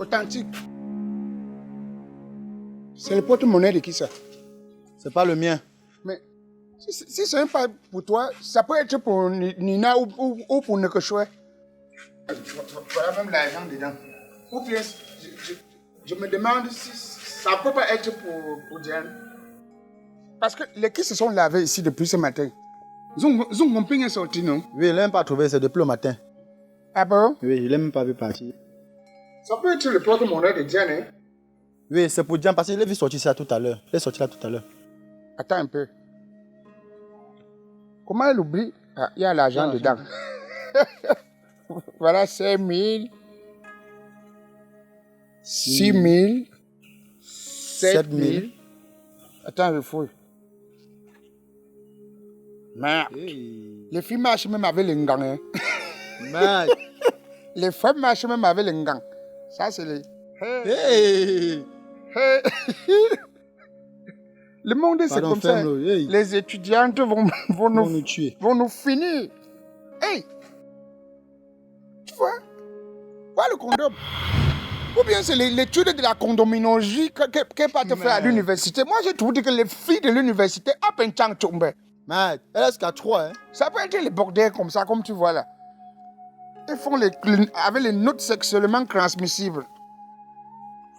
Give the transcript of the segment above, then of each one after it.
authentique. C'est le porte-monnaie de qui ça? C'est pas le mien. Mais si ce n'est pas pour toi, ça peut être pour Nina ou pour Nekechoué. Voilà même l'argent dedans. Ou bien, je me demande si ça ne peut pas être pour Diane. Parce que les qui se sont lavés ici depuis ce matin, ils ont compris un sorti, non? Oui, il n'a même pas trouvé, c'est depuis le matin. Ah bon? Oui, il n'a même pas vu partir. Ça peut être le porte-monnaie de Diane, hein? Oui, c'est pour Diane parce qu'il est vu sortir ça tout à l'heure. Il est sorti là tout à l'heure. Attends un peu. Comment elle oublie? Ah, il y a l'argent dedans. Voilà 5 000, 6 000, 7 000. Attends, je fouille. Merde. Hey. Les filles marchent même avec les ngangs. Hein. Merde. Les femmes marchent même avec les ngangs. Ça, c'est les... Hey. Hey. Le monde, c'est comme ça. Hey. Les étudiantes vont nous tuer. Vont nous finir. Hey. Tu vois? Pas le condom. Ou bien c'est l'étude de la condominologie qu'elle va te faire à l'université. Moi, j'ai toujours dit que les filles de l'université, hop, un tchang tombe. Mais elle est qu'à 3, hein. Ça peut être les bordels comme ça, comme tu vois là. Ils font avec les notes sexuellement transmissibles.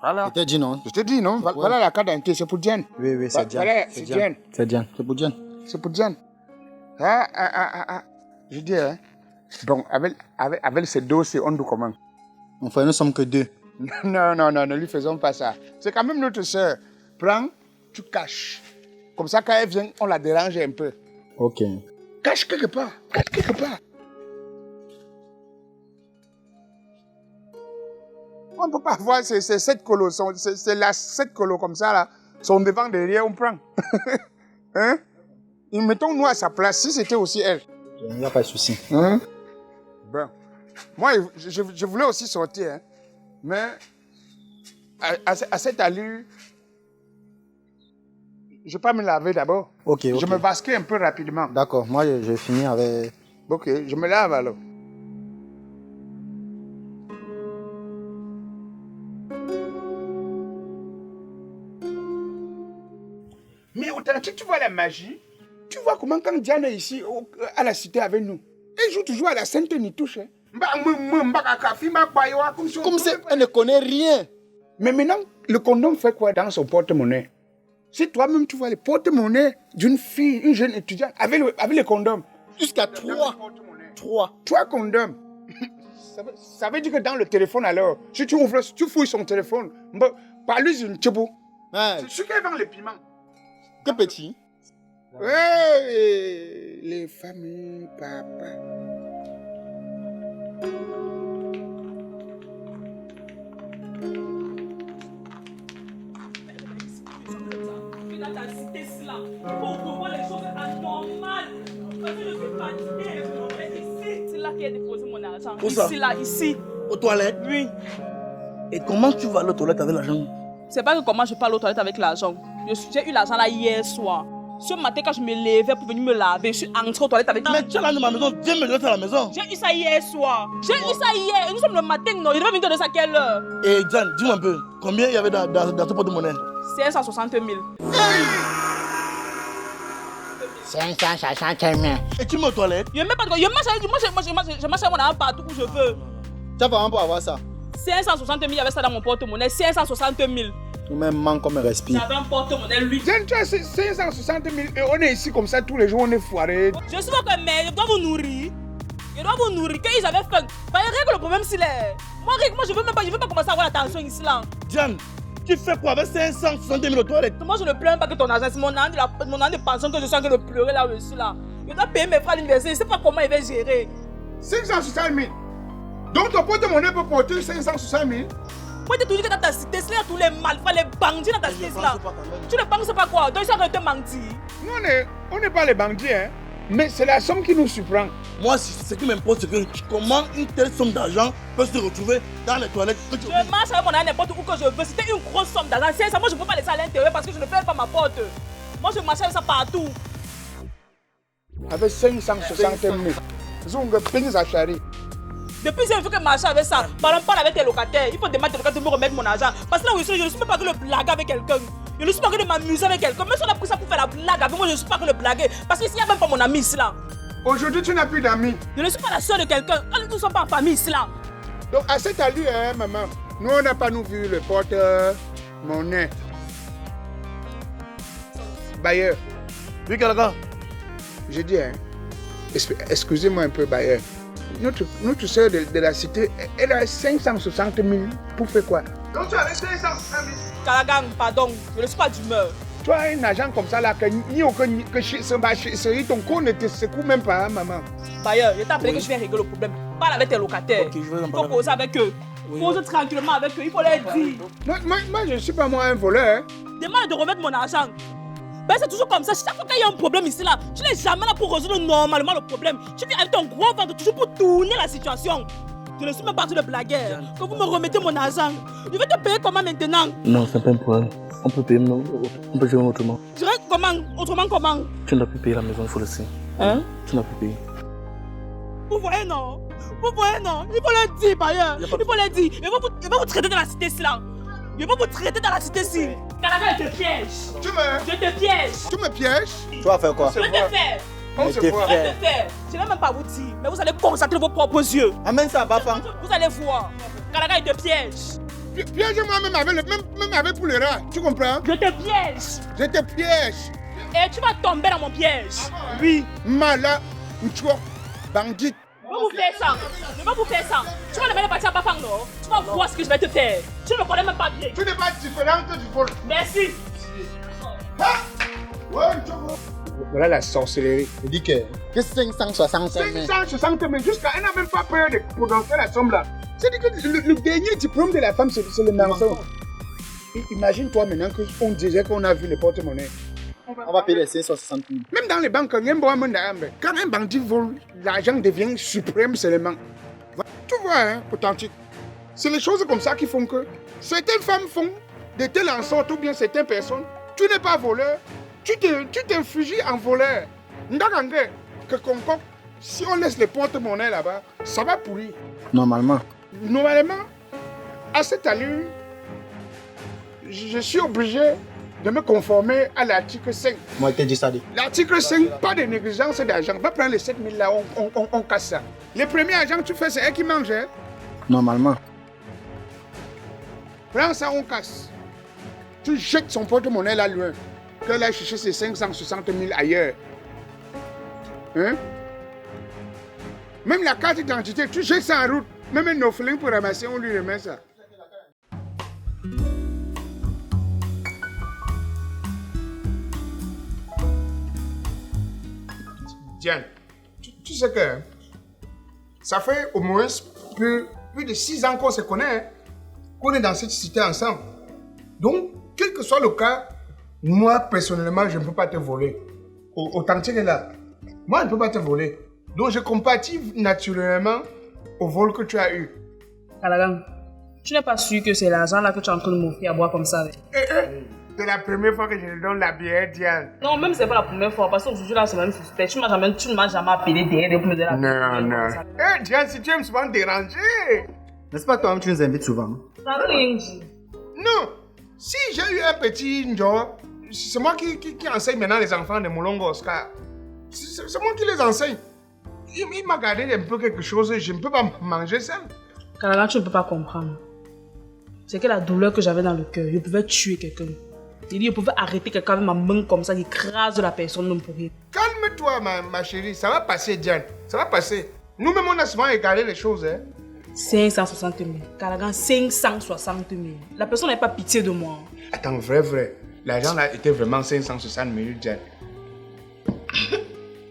Voilà. Je t'ai dit non. Je te dis non. Voilà la carte d'identité, c'est pour Diane. Oui, c'est Diane. Voilà, c'est Diane. C'est Diane. C'est pour Diane. C'est pour Diane. Je dis, hein. Bon, avec ces dossiers, on nous comment? Enfin, nous ne sommes que 2. Non, ne lui faisons pas ça. C'est quand même notre soeur. Prends, tu caches. Comme ça, quand elle vient, on la dérange un peu. Ok. Cache quelque part. Cache quelque part. On ne peut pas voir ces 7 colos. C'est la 7 colos comme ça, là. Sont devant, derrière, on prend. Hein? Et mettons-nous à sa place, si c'était aussi elle. Il n'y a pas de souci. Hein? Bon. Moi, je voulais aussi sortir, hein. Mais à cette allure, je ne vais pas me laver d'abord. Ok. Je me vasquais un peu rapidement. D'accord, moi je finis avec... Ok, je me lave alors. Mais authentique, tu vois la magie? Tu vois comment quand Diane est ici, à la cité avec nous, elle joue toujours à la Sainte Nitouche. Hein? Comme si elle ne connaît rien. Mais maintenant, le condom fait quoi dans son porte-monnaie? Si toi-même tu vois le porte-monnaie d'une fille, une jeune étudiante, avec le condom. Jusqu'à 3. 3 condoms. Ça veut dire que dans le téléphone alors, si tu ouvres, tu fouilles son téléphone, par lui c'est une tchibou. C'est ce qu'elle vend les piments. Que petit. Hey, les familles, papa. Où ça? Ici, là, ici. Aux toilettes? Oui. Et comment tu vas aller aux toilettes avec l'argent? C'est pas que comment je parle aux toilettes avec l'argent. J'ai eu l'argent là hier soir. Ce matin, quand je me levais pour venir me laver, je suis entrée aux toilettes avec... Mais tu es là dans ma maison, viens me laisser à la maison. J'ai eu ça hier soir. J'ai eu ça hier. Et nous sommes le matin, non? Il devait venir de ça à quelle heure? Et Diane, dis-moi un peu, combien il y avait dans ton porte-monnaie? 560 000. Hey! 560 000. Et tu mets aux toilettes? Je ne mets pas de quoi. Je marche mon argent partout où je veux. Tu as vraiment pour avoir ça? 560 000, il y avait ça dans mon porte-monnaie. 560 000. Nous-mêmes manque comme un respire. J'avais un porte-monnaie, lui. Tiens, 560 000 et on est ici comme ça tous les jours, on est foirés. Je suis votre mère, je dois vous nourrir. Je dois vous nourrir. Quand ils avaient faim, règle le problème s'il est. Moi, je veux pas commencer à avoir l'attention ici là. Diane, tu fais quoi avec 560 000 aux toilettes? Moi, je ne plains pas que ton argent, c'est mon an de pension que je suis en train de pleurer là où je suis là. Je dois payer mes frais à l'université, je ne sais pas comment il va gérer. 560 000. Donc ton porte-monnaie peut porter 560 000. Moi, tu te dis que dans ta cité, il y a tous les malfrats, les bandits dans ta cité là. Tu ne penses pas quoi? Donc, ils sont en train de te mentir. Nous, on n'est pas les bandits, hein. Mais c'est la somme qui nous surprend. Moi, ce qui m'importe, c'est que comment une telle somme d'argent peut se retrouver dans les toilettes. Je marche avec mon argent n'importe où que je veux. C'était une grosse somme d'argent. C'est ça, moi, je ne peux pas laisser à l'intérieur parce que je ne ferme pas ma porte. Moi, je marche avec ça partout. Avec 560 000. Zunga Pins Achari. Depuis que je veux que marcher avec ça, parle avec tes locataires. Il faut demander aux locataires de me remettre mon argent. Parce que là où je ne suis pas que le blague avec quelqu'un. Je ne suis pas que de m'amuser avec quelqu'un. Même si on a pris ça pour faire la blague avec moi, je ne suis pas que le blaguer. Parce que s'il n'y a même pas mon ami ici là. Aujourd'hui, tu n'as plus d'amis. Je ne suis pas la soeur de quelqu'un. Nous ne sommes pas en famille ici là. Donc, à cette allure, hein, maman, nous, on n'a pas nous vu le porte-monnaie. Bailleur, Oui, Calagan. je dis, hein, excusez-moi un peu, Bailleur. Notre soeur de la cité, elle a 560 000 pour faire quoi? Donc, tu avais 560 000. Calagan, pardon, je ne suis pas d'humeur. Tu as un agent comme ça là, que ton corps ne te secoue même pas, hein, maman. D'ailleurs, je t'ai appelé que je viens régler le problème. Parle avec tes locataires. Ok, je vais en Il faut parler. causer avec eux. Pose tranquillement avec eux, il faut les dire. Moi, je ne suis pas moi un voleur. Hein. Demande de remettre mon argent. Ben, c'est toujours comme ça. Chaque fois qu'il y a un problème ici, là, tu n'es jamais là pour résoudre normalement le problème. Tu viens avec ton gros ventre toujours pour tourner la situation. Je ne suis même pas de blaguer. Quand vous me remettez mon argent, je vais te payer comment maintenant? Non, c'est pas un problème. On peut payer, on peut gérer autrement. Je dirais comment? Autrement comment? Tu n'as plus payé la maison, il faut le dire. Hein? Tu n'as plus payé. Vous voyez non? Vous voyez non? Il faut le dire par ailleurs. Il faut le dire. Il va vous traiter dans la cité ici là. Il va vous traiter dans la cité ici. Calagan, je te piège. Je te piège. Tu me pièges? Tu vas faire quoi? Je vais te faire. On Mais se t'es voit. Je vais te faire. Je ne vais même pas vous dire. Mais vous allez constater vos propres yeux. Amène ça, Bafang. Vous allez voir. Calagan, il te piège. Piège-moi même avec pour le rat. Tu comprends? Je te piège. Je te piège. Et tu vas tomber dans mon piège. Oui. Mala, Mouchou, bandit. Je vais vous faire ça. Je vais vous faire ça. Tu vas le partir à Bafang, non? Tu vas voir ce que je vais te faire. Tu ne me connais même pas bien. Tu n'es pas différente du vol. Merci. Voilà la sorcellerie. Je dis que 560 000. 560 000, jusqu'à elle n'a même pas peur de prononcer la somme là. C'est-à-dire que le dernier diplôme de la femme, c'est le mensonge. Imagine-toi maintenant qu'on disait qu'on a vu les porte-monnaies. On va payer les 560 000. Même dans les banques, quand un bandit vole, l'argent devient suprême seulement. Tu vois, hein, authentique. C'est les choses comme ça qui font que certaines femmes font de telles en sorte, ou bien certaines personnes, tu n'es pas voleur, tu t'infugies en voleur. Ndagangé, que concoque, si on laisse les porte-monnaies là-bas, ça va pourrir. Normalement. Normalement, à cette allure, je suis obligé de me conformer à l'article 5. Moi, je t'ai dit ça. L'article 5, pas de négligence d'argent. Va prendre les 7 000 là, on casse ça. Les premiers agents que tu fais, c'est elle qui mange. Hein? Normalement. Prends ça, on casse. Tu jettes son porte-monnaie là loin. Qu'elle a cherché ses 560 000 ailleurs. Hein? Même la carte d'identité, tu jettes ça en route. Même un orphelin pour ramasser, on lui remet ça. Diane, tu sais que ça fait au moins plus de 6 ans qu'on se connaît, hein, qu'on est dans cette cité ensemble. Donc, quel que soit le cas, moi, personnellement, je ne peux pas te voler. Authentique est là. Moi, je ne peux pas te voler. Donc, je compatis naturellement au vol que tu as eu. Calagan, tu n'es pas sûr que c'est l'argent là que tu es en train de m'offrir à boire comme ça avec? C'est la première fois que je lui donne la bière, Diane. Non, même c'est pas la première fois, parce qu'aujourd'hui là c'est même suspect. Tu ne m'as jamais appelé derrière pour me donner la bière. Non. Diane, si tu aimes souvent déranger. N'est-ce pas toi-même, tu nous invites souvent? Ça n'a rien dit. Non. Si j'ai eu un petit job, c'est moi qui enseigne maintenant les enfants de Moulongo Oscar. C'est moi qui les enseigne. Il m'a gardé un peu quelque chose, je ne peux pas manger ça. Calagan, tu ne peux pas comprendre. C'est que la douleur que j'avais dans le cœur, je pouvais tuer quelqu'un. Je pouvais arrêter quelqu'un avec ma main comme ça, qui écrase la personne non pour rien. Calme-toi, ma chérie, ça va passer, Diane. Ça va passer. Nous-mêmes, on a souvent égaré les choses. Hein. 560 000. Calagan, 560 000. La personne n'avait pas pitié de moi. Attends, vrai. L'argent là était vraiment 560 000, Diane.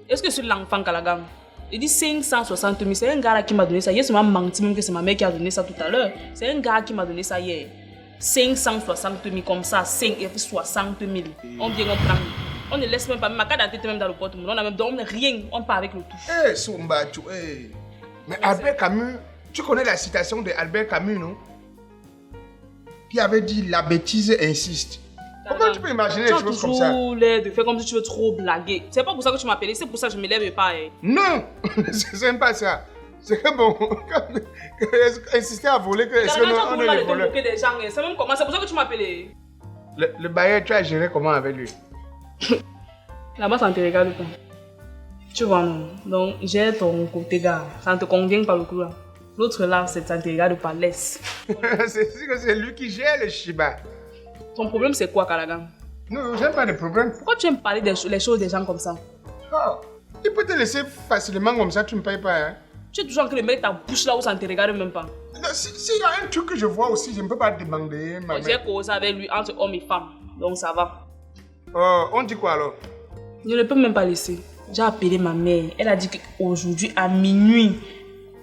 Est-ce que c'est l'enfant Calagan? Il dit 560 000. C'est un gars là qui m'a donné ça. Hier, c'est m'a menti même que c'est ma mère qui a donné ça tout à l'heure. C'est un gars qui m'a donné ça hier. 560 000 comme ça, 560 000. On vient, on prend. On ne laisse même pas, ma carte d'identité même dans le porte-monnaie. On n'a même rien, on part avec le tout. Eh, Soumba, mais Albert Camus, tu connais la citation de Albert Camus, non? Qui avait dit la bêtise insiste. Comment tu peux imaginer les choses comme ça? Tu as toujours l'air de faire comme si tu veux trop blaguer. C'est pas pour ça que tu m'appelles, c'est pour ça que je me lève pas. Non, c'est même pas ça. C'est que bon, insister à voler, que est-ce que Calagan, tu as on toujours est mal les de te voleurs? moquer des gens. C'est même comment, c'est pour ça que tu m'appelles. Le bailleur, tu as géré comment avec lui? Là-bas, ça ne te regarde pas. Tu vois, non. Donc, j'ai ton côté gars. Ça ne te convient pas le coup là. L'autre là, ça ne te regarde pas. Laisse. C'est lui qui gère le Shiba. Ton problème, c'est quoi, Calagan? Non, j'ai pas de problème. Pourquoi tu aimes parler des les choses des gens comme ça? Oh, il peut te laisser facilement comme ça, tu ne payes pas. Hein? Tu es toujours en train de mettre ta bouche là où ça ne te regarde même pas. S'il y a un truc que je vois aussi, je ne peux pas demander. J'ai causé avec lui entre homme et femme. Donc, ça va. On dit quoi alors? Je ne peux même pas laisser. J'ai appelé ma mère. Elle a dit qu'aujourd'hui, à minuit,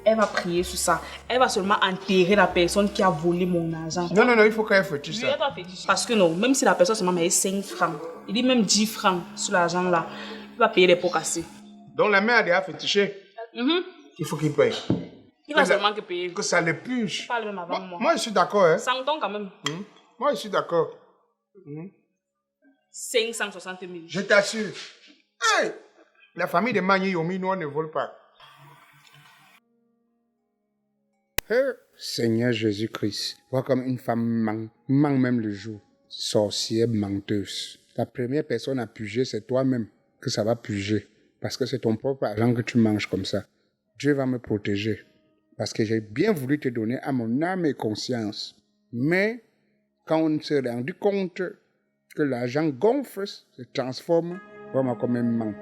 elle va prier sur ça. Elle va seulement enterrer la personne qui a volé mon argent. Non, il faut qu'elle fétiche ça. Parce que non, même si la personne seulement met 5 francs, il dit même 10 francs sur l'argent là, il va payer les pots cassés. Donc la mère a déjà fétiché. Il faut qu'il paye. Il va seulement que payer. Que ça l'épluche. Parle même avant moi. Moi, je suis d'accord. Hein? 100 ans quand même. Moi, je suis d'accord. 560 000. Je t'assure. Hey! La famille de Magny Yomi, nous, on ne vole pas. Seigneur Jésus-Christ, vois comme une femme ment même le jour. Sorcière menteuse. La première personne à puger, c'est toi-même que ça va puger. Parce que c'est ton propre argent que tu manges comme ça. Dieu va me protéger. Parce que j'ai bien voulu te donner à mon âme et conscience. Mais quand on s'est rendu compte que l'argent gonfle, se transforme, vraiment comme un manque.